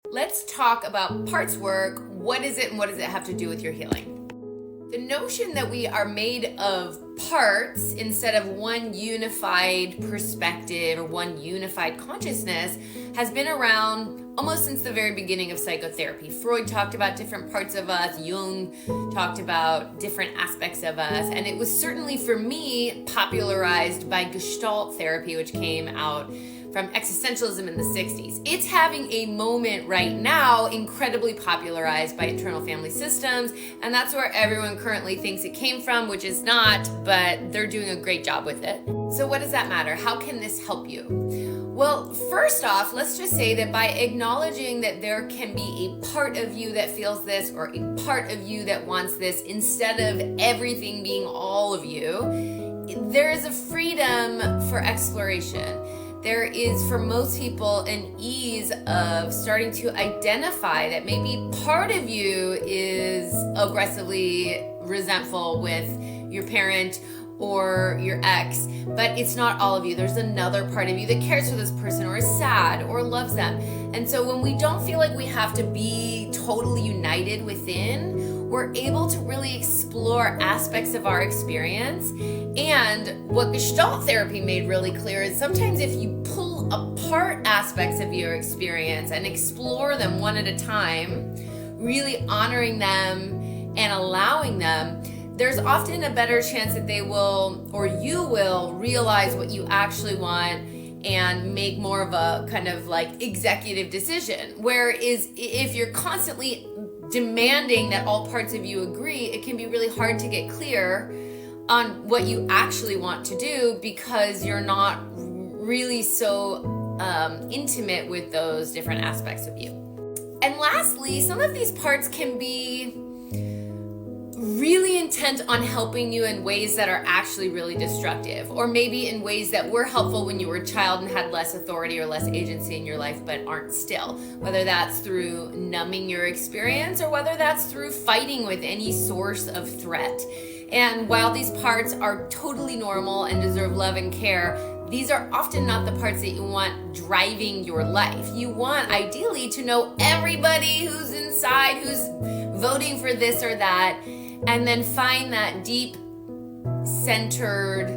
Let's talk about parts work. What is it and what does it have to do with your healing? The notion that we are made of parts instead of one unified perspective or one unified consciousness has been around almost since the very beginning of psychotherapy. Freud talked about different parts of us, Jung talked about different aspects of us, and it was certainly for me popularized by gestalt therapy, which came out from existentialism in the 60s. It's having a moment right now, incredibly popularized by internal family systems, and that's where everyone currently thinks it came from, which is not, but they're doing a great job with it. So what does that matter? How can this help you? Well, first off, let's just say that by acknowledging that there can be a part of you that feels this or a part of you that wants this, instead of everything being all of you, there is a freedom for exploration. There is, for most people, an ease of starting to identify that maybe part of you is aggressively resentful with your parent or your ex, but it's not all of you. There's another part of you that cares for this person or is sad or loves them. And so when we don't feel like we have to be totally united within, we're able to really explore aspects of our experience. And what Gestalt therapy made really clear is sometimes if you pull apart aspects of your experience and explore them one at a time, really honoring them and allowing them, there's often a better chance that they will, or you will, realize what you actually want and make more of a kind of like executive decision. Whereas if you're constantly demanding that all parts of you agree, it can be really hard to get clear on what you actually want to do because you're not really so intimate with those different aspects of you. And lastly, some of these parts can be really intent on helping you in ways that are actually really destructive, or maybe in ways that were helpful when you were a child and had less authority or less agency in your life but aren't still, whether that's through numbing your experience or whether that's through fighting with any source of threat. And while these parts are totally normal and deserve love and care, these are often not the parts that you want driving your life. You want ideally to know everybody who's inside, who's voting for this or that, and then find that deep, centered,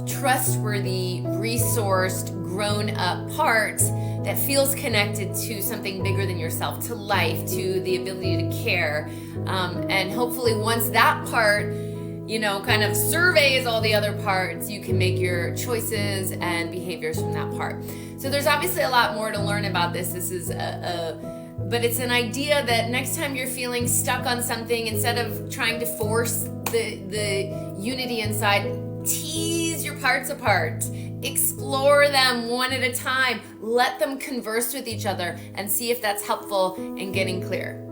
trustworthy, resourced, grown-up part that feels connected to something bigger than yourself, to life, to the ability to care. And hopefully once that part, kind of surveys all the other parts, you can make your choices and behaviors from that part. So there's obviously a lot more to learn about this. This is but it's an idea that next time you're feeling stuck on something, instead of trying to force the unity inside, tease your parts apart. Explore them one at a time. Let them converse with each other and see if that's helpful in getting clear.